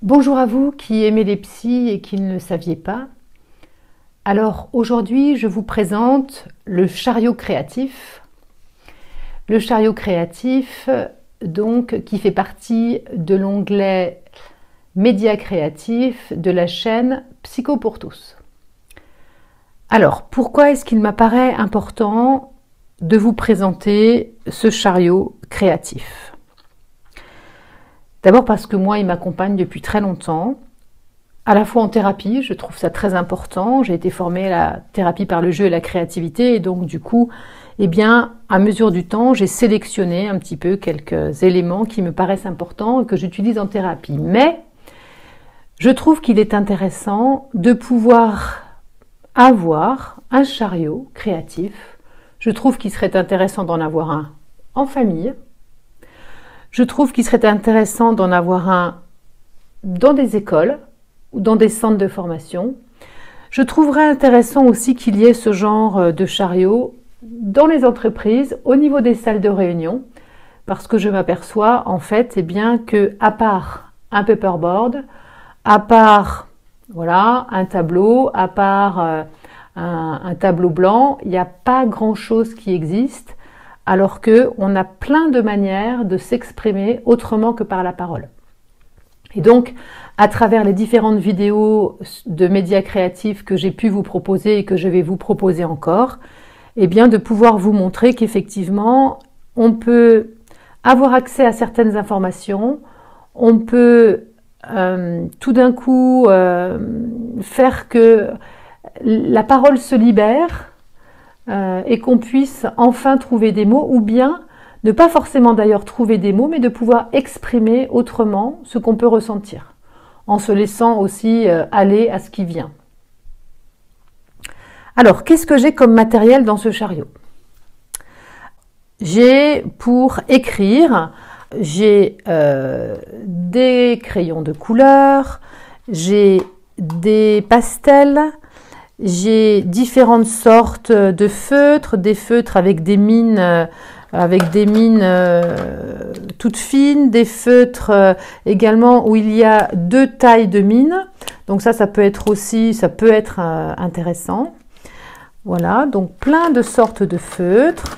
Bonjour à vous qui aimez les psys et qui ne le saviez pas. Alors aujourd'hui, je vous présente le chariot créatif. Le chariot créatif, donc, qui fait partie de l'onglet Médias créatifs de la chaîne Psycho pour tous. Alors, pourquoi est-ce qu'il m'apparaît important de vous présenter ce chariot créatif ? D'abord parce que moi, il m'accompagne depuis très longtemps, à la fois en thérapie, je trouve ça très important. J'ai été formée à la thérapie par le jeu et la créativité, et donc du coup, eh bien, à mesure du temps, j'ai sélectionné un petit peu quelques éléments qui me paraissent importants et que j'utilise en thérapie. Mais je trouve qu'il est intéressant de pouvoir avoir un chariot créatif. Je trouve qu'il serait intéressant d'en avoir un en famille. Je trouve qu'il serait intéressant d'en avoir un dans des écoles ou dans des centres de formation. Je trouverais intéressant aussi qu'il y ait ce genre de chariot dans les entreprises, au niveau des salles de réunion, parce que je m'aperçois en fait que à part un paperboard, à part voilà, un tableau, à part un tableau blanc, il n'y a pas grand-chose qui existe, alors qu'on a plein de manières de s'exprimer autrement que par la parole. Et donc, à travers les différentes vidéos de médias créatifs que j'ai pu vous proposer et que je vais vous proposer encore, eh bien de pouvoir vous montrer qu'effectivement, on peut avoir accès à certaines informations, on peut tout d'un coup faire que la parole se libère, et qu'on puisse enfin trouver des mots, ou bien ne pas forcément d'ailleurs trouver des mots, mais de pouvoir exprimer autrement ce qu'on peut ressentir, en se laissant aussi aller à ce qui vient. Alors, qu'est-ce que j'ai comme matériel dans ce chariot? J'ai pour écrire, j'ai des crayons de couleur, j'ai des pastels, j'ai différentes sortes de feutres, des feutres avec des mines, toutes fines, des feutres également où il y a deux tailles de mines. Donc ça peut être aussi, intéressant. Voilà, donc plein de sortes de feutres.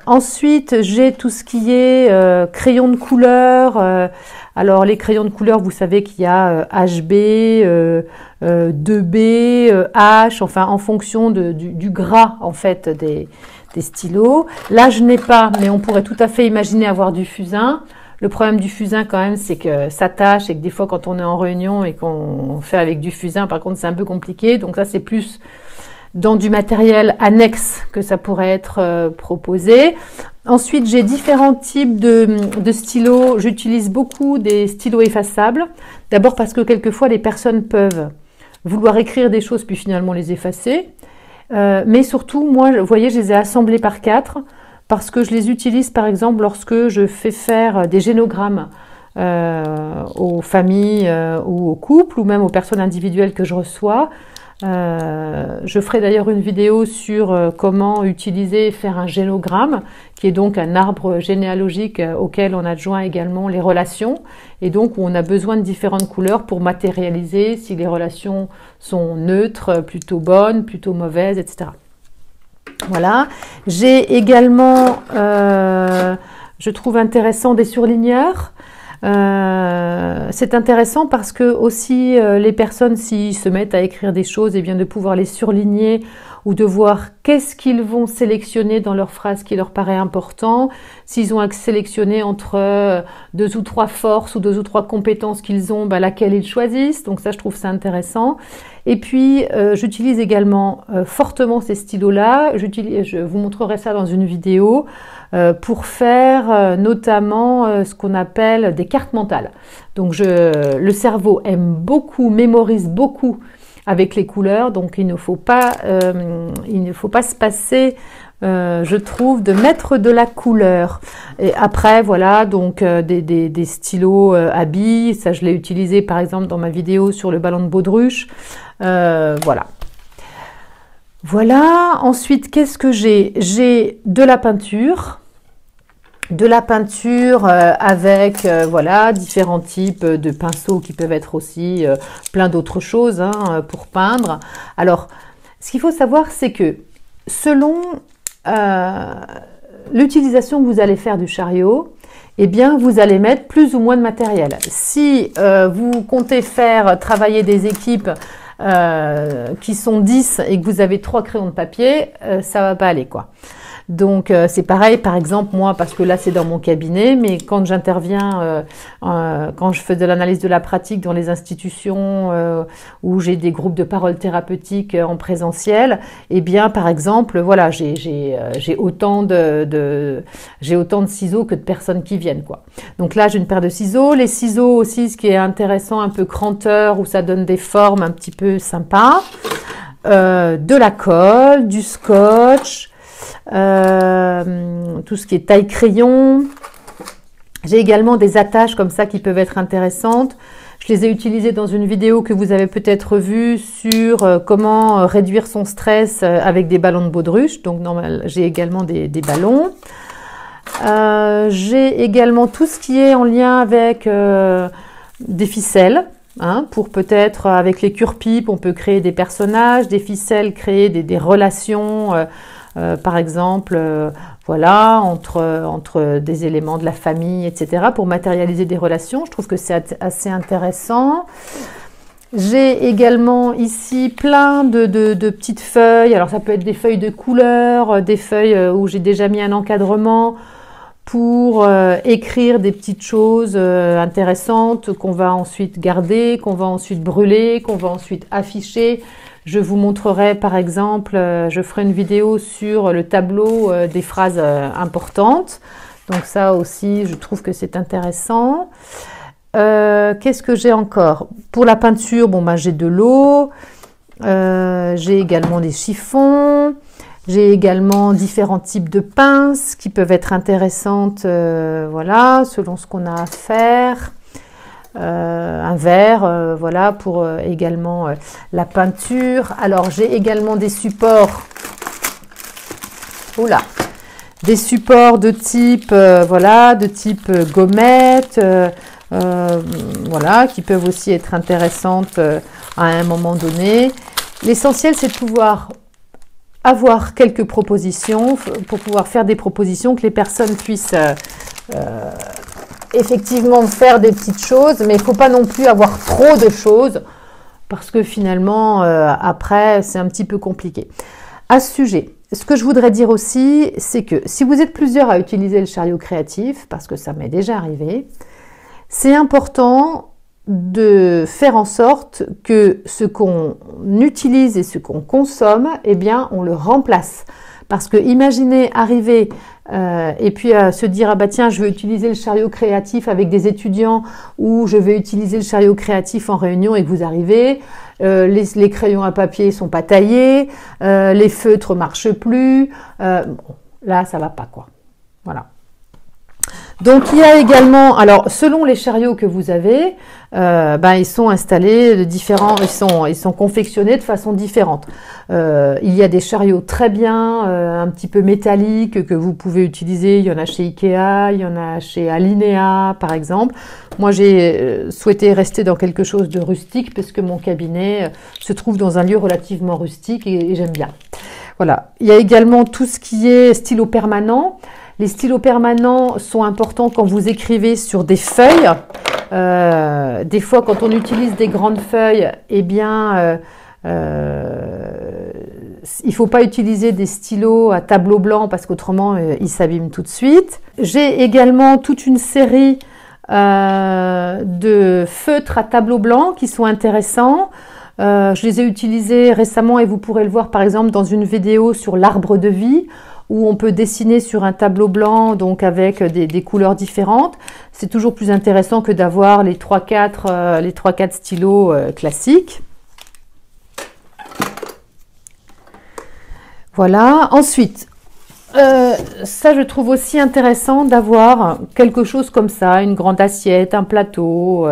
Ensuite, j'ai tout ce qui est crayons de couleur. Alors, les crayons de couleur, vous savez qu'il y a HB, 2B, H, enfin, en fonction du gras, en fait, des stylos. Là, je n'ai pas, mais on pourrait tout à fait imaginer avoir du fusain. Le problème du fusain, quand même, c'est que ça tâche et que des fois, quand on est en réunion et qu'on fait avec du fusain, par contre, c'est un peu compliqué. Donc, ça, c'est plus dans du matériel annexe que ça pourrait être proposé. Ensuite, j'ai différents types de stylos. J'utilise beaucoup des stylos effaçables. D'abord parce que quelquefois, les personnes peuvent vouloir écrire des choses puis finalement les effacer. Mais surtout, moi, vous voyez, je les ai assemblés par 4 parce que je les utilise, par exemple, lorsque je fais faire des génogrammes aux familles ou aux couples ou même aux personnes individuelles que je reçois. Je ferai d'ailleurs une vidéo sur comment utiliser et faire un génogramme, qui est donc un arbre généalogique auquel on adjoint également les relations, et donc où on a besoin de différentes couleurs pour matérialiser si les relations sont neutres, plutôt bonnes, plutôt mauvaises, etc. Voilà. J'ai également, je trouve intéressant, des surligneurs. C'est intéressant parce que aussi les personnes, s'ils se mettent à écrire des choses, et bien de pouvoir les surligner ou de voir qu'est-ce qu'ils vont sélectionner dans leur phrase qui leur paraît important, s'ils ont à sélectionner entre 2 ou 3 forces ou 2 ou 3 compétences qu'ils ont, laquelle ils choisissent. Donc ça, je trouve ça intéressant. Et puis, j'utilise également fortement ces stylos-là. Je vous montrerai ça dans une vidéo pour faire notamment ce qu'on appelle des cartes mentales. Donc, le cerveau aime beaucoup, mémorise beaucoup avec les couleurs. Donc, il ne faut pas se passer, je trouve, de mettre de la couleur. Et après, voilà, donc des stylos à billes. Ça, je l'ai utilisé par exemple dans ma vidéo sur le ballon de baudruche. Voilà. Voilà. Ensuite, qu'est-ce que j'ai? J'ai de la peinture. de la peinture avec voilà, différents types de pinceaux qui peuvent être aussi plein d'autres choses hein, pour peindre. Alors, ce qu'il faut savoir, c'est que selon l'utilisation que vous allez faire du chariot, eh bien, vous allez mettre plus ou moins de matériel. Si vous comptez faire travailler des équipes qui sont 10 et que vous avez 3 crayons de papier, ça va pas aller, quoi. Donc, c'est pareil, par exemple, moi, parce que là, c'est dans mon cabinet, mais quand j'interviens, quand je fais de l'analyse de la pratique dans les institutions où j'ai des groupes de parole thérapeutique en présentiel, eh bien, par exemple, voilà, j'ai autant j'ai autant de ciseaux que de personnes qui viennent, quoi. Donc là, j'ai une paire de ciseaux. Les ciseaux aussi, ce qui est intéressant, un peu cranteur, où ça donne des formes un petit peu sympas. De la colle, du scotch, tout ce qui est taille crayon. J'ai également des attaches comme ça qui peuvent être intéressantes. Je les ai utilisées dans une vidéo que vous avez peut-être vue sur comment réduire son stress avec des ballons de baudruche. Donc j'ai également des ballons. J'ai également tout ce qui est en lien avec des ficelles. Hein, pour peut-être, avec les cure-pipes, on peut créer des personnages, des ficelles, créer des relations, par exemple, voilà, entre des éléments de la famille, etc., pour matérialiser des relations. Je trouve que c'est assez intéressant. J'ai également ici plein de petites feuilles. Alors, ça peut être des feuilles de couleur, des feuilles où j'ai déjà mis un encadrement, pour écrire des petites choses intéressantes qu'on va ensuite garder, qu'on va ensuite brûler, qu'on va ensuite afficher. Je vous montrerai par exemple, je ferai une vidéo sur le tableau des phrases importantes. Donc ça aussi, je trouve que c'est intéressant. Qu'est-ce que j'ai encore? Pour la peinture, bon, j'ai de l'eau. J'ai également des chiffons. J'ai également différents types de pinces qui peuvent être intéressantes, voilà, selon ce qu'on a à faire. Un verre, voilà, pour également la peinture. Alors, j'ai également des supports. Oula, des supports de type, voilà, de type gommette, voilà, qui peuvent aussi être intéressantes à un moment donné. L'essentiel, c'est de pouvoir avoir quelques propositions pour pouvoir faire des propositions, que les personnes puissent effectivement faire des petites choses, mais il ne faut pas non plus avoir trop de choses parce que finalement, après, c'est un petit peu compliqué. À ce sujet, ce que je voudrais dire aussi, c'est que si vous êtes plusieurs à utiliser le chariot créatif, parce que ça m'est déjà arrivé, c'est important de faire en sorte que ce qu'on utilise et ce qu'on consomme, eh bien, on le remplace. Parce que imaginez arriver et puis se dire, ah bah tiens, je vais utiliser le chariot créatif avec des étudiants ou je vais utiliser le chariot créatif en réunion et que vous arrivez, les crayons à papier sont pas taillés, les feutres marchent plus, bon, là ça va pas, quoi. Voilà. Donc il y a également, alors selon les chariots que vous avez, ils sont installés de différents, ils sont confectionnés de façon différente. Il y a des chariots très bien, un petit peu métalliques que vous pouvez utiliser. Il y en a chez Ikea, il y en a chez Alinea par exemple. Moi j'ai souhaité rester dans quelque chose de rustique parce que mon cabinet se trouve dans un lieu relativement rustique et j'aime bien. Voilà. Il y a également tout ce qui est stylo permanent. Les stylos permanents sont importants quand vous écrivez sur des feuilles. Des fois, quand on utilise des grandes feuilles, eh bien, il ne faut pas utiliser des stylos à tableau blanc parce qu'autrement, ils s'abîment tout de suite. J'ai également toute une série de feutres à tableau blanc qui sont intéressants. Je les ai utilisés récemment et vous pourrez le voir par exemple dans une vidéo sur l'arbre de vie, où on peut dessiner sur un tableau blanc, donc avec des couleurs différentes. C'est toujours plus intéressant que d'avoir les 3-4 stylos classiques. Voilà. Ensuite, ça je trouve aussi intéressant d'avoir quelque chose comme ça, une grande assiette, un plateau,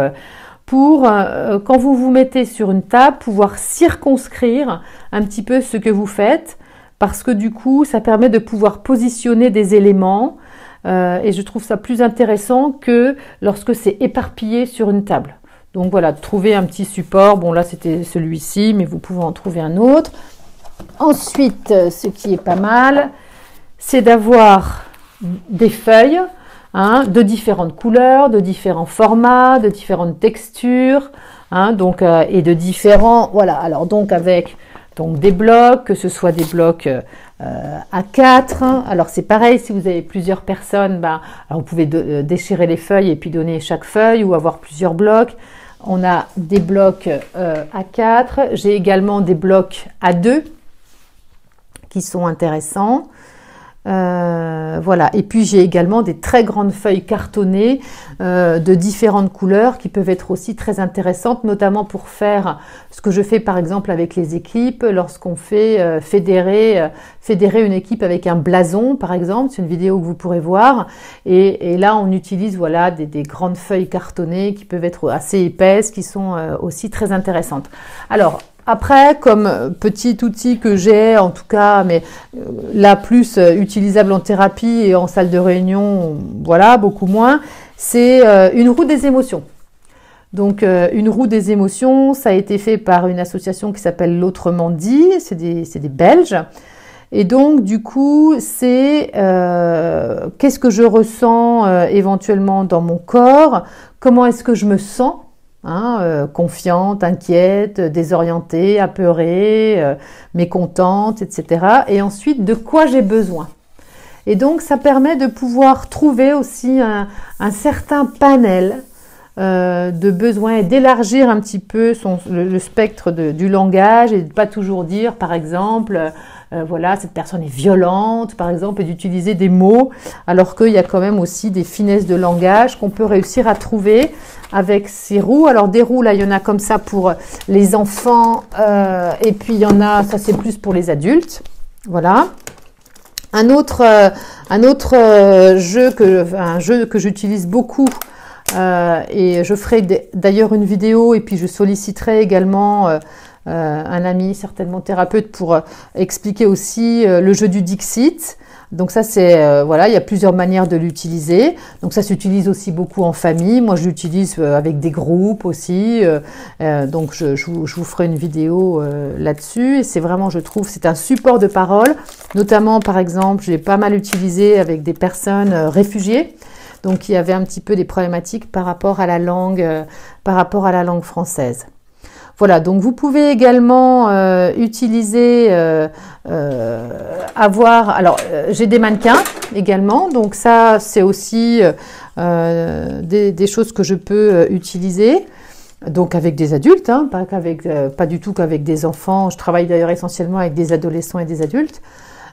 pour, quand vous vous mettez sur une table, pouvoir circonscrire un petit peu ce que vous faites. Parce que du coup, ça permet de pouvoir positionner des éléments et je trouve ça plus intéressant que lorsque c'est éparpillé sur une table. Donc voilà, trouver un petit support. Bon là c'était celui-ci, mais vous pouvez en trouver un autre. Ensuite, ce qui est pas mal, c'est d'avoir des feuilles de différentes couleurs, de différents formats, de différentes textures, donc, et de différents... Voilà, alors donc avec des blocs, que ce soit des blocs A4. Alors c'est pareil, si vous avez plusieurs personnes, alors vous pouvez déchirer les feuilles et puis donner chaque feuille ou avoir plusieurs blocs. On a des blocs A4, j'ai également des blocs A2 qui sont intéressants. Voilà, et puis j'ai également des très grandes feuilles cartonnées de différentes couleurs qui peuvent être aussi très intéressantes, notamment pour faire ce que je fais par exemple avec les équipes, lorsqu'on fait fédérer une équipe avec un blason par exemple, c'est une vidéo que vous pourrez voir, et là on utilise voilà des grandes feuilles cartonnées qui peuvent être assez épaisses, qui sont aussi très intéressantes. Alors, après, comme petit outil que j'ai, en tout cas, mais là plus utilisable en thérapie et en salle de réunion, voilà, beaucoup moins, c'est une roue des émotions. Donc, une roue des émotions, ça a été fait par une association qui s'appelle L'Autrement dit, c'est des Belges. Et donc, du coup, c'est qu'est-ce que je ressens éventuellement dans mon corps, comment est-ce que je me sens, confiante, inquiète, désorientée, apeurée, mécontente, etc. Et ensuite, de quoi j'ai besoin. Et donc, ça permet de pouvoir trouver aussi un certain panel de besoins et d'élargir un petit peu le spectre du langage et de ne pas toujours dire, par exemple, voilà, cette personne est violente, par exemple, et d'utiliser des mots, alors qu'il y a quand même aussi des finesses de langage qu'on peut réussir à trouver avec ces roues. Alors des roues, là, il y en a comme ça pour les enfants, et puis il y en a, ça c'est plus pour les adultes, voilà. Un autre jeu que j'utilise beaucoup, et je ferai d'ailleurs une vidéo, et puis je solliciterai également un ami, certainement thérapeute, pour expliquer aussi le jeu du Dixit. Donc ça c'est, voilà, il y a plusieurs manières de l'utiliser. Donc ça s'utilise aussi beaucoup en famille. Moi je l'utilise avec des groupes aussi. Donc je vous ferai une vidéo là-dessus. Et c'est vraiment, je trouve, c'est un support de parole. Notamment, par exemple, j'ai pas mal utilisé avec des personnes réfugiées. Donc il y avait un petit peu des problématiques par rapport à la langue française. Voilà, donc vous pouvez également utiliser, j'ai des mannequins également, donc ça c'est aussi des choses que je peux utiliser, donc avec des adultes, pas du tout qu'avec des enfants. Je travaille d'ailleurs essentiellement avec des adolescents et des adultes.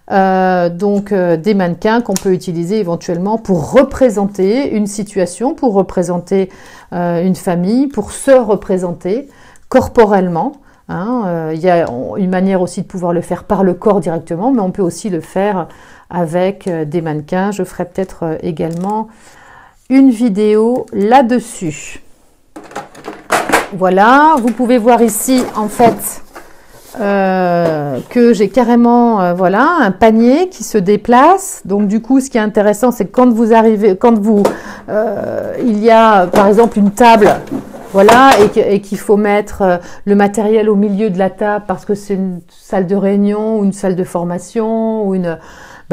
Donc des mannequins qu'on peut utiliser éventuellement pour représenter une situation, pour représenter une famille, pour se représenter corporellement. Il y a une manière aussi de pouvoir le faire par le corps directement, mais on peut aussi le faire avec des mannequins. Je ferai peut-être également une vidéo là-dessus. Voilà, vous pouvez voir ici en fait que j'ai carrément voilà un panier qui se déplace. Donc du coup ce qui est intéressant, c'est que quand vous arrivez, il y a par exemple une table, voilà, et qu'il faut mettre le matériel au milieu de la table parce que c'est une salle de réunion ou une salle de formation ou une...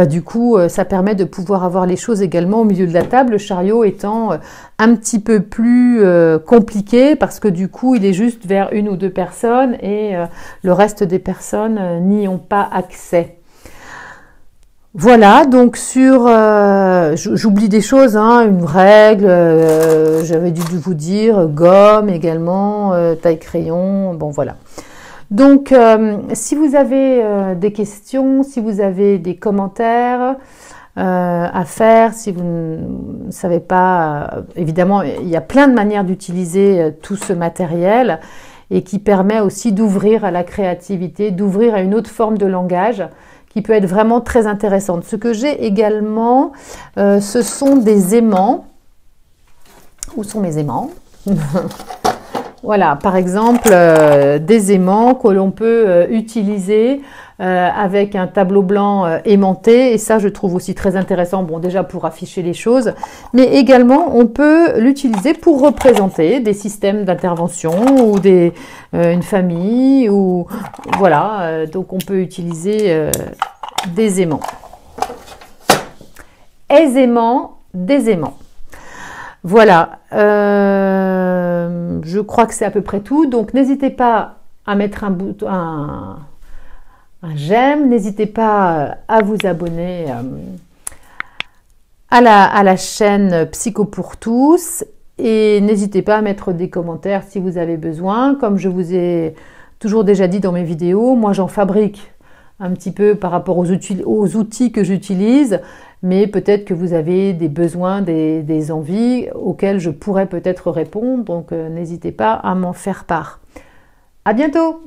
du coup, ça permet de pouvoir avoir les choses également au milieu de la table, le chariot étant un petit peu plus compliqué parce que du coup, il est juste vers une ou deux personnes et le reste des personnes n'y ont pas accès. Voilà, donc j'oublie des choses, une règle, j'avais dû vous dire, gomme également, taille crayon, bon voilà. Donc, si vous avez des questions, si vous avez des commentaires à faire, si vous ne savez pas, évidemment, il y a plein de manières d'utiliser tout ce matériel et qui permet aussi d'ouvrir à la créativité, d'ouvrir à une autre forme de langage qui peut être vraiment très intéressante. Ce que j'ai également, ce sont des aimants. Où sont mes aimants? Voilà, par exemple, des aimants que l'on peut utiliser avec un tableau blanc aimanté. Et ça, je trouve aussi très intéressant, bon, déjà pour afficher les choses, mais également, on peut l'utiliser pour représenter des systèmes d'intervention ou une famille. Ou voilà, donc on peut utiliser des aimants. Aisément, des aimants. Voilà, je crois que c'est à peu près tout. Donc, n'hésitez pas à mettre un j'aime, n'hésitez pas à vous abonner à la chaîne Psycho pour tous et n'hésitez pas à mettre des commentaires si vous avez besoin. Comme je vous ai toujours déjà dit dans mes vidéos, moi j'en fabrique un petit peu par rapport aux outils que j'utilise, mais peut-être que vous avez des besoins, des envies auxquelles je pourrais peut-être répondre, donc n'hésitez pas à m'en faire part. À bientôt!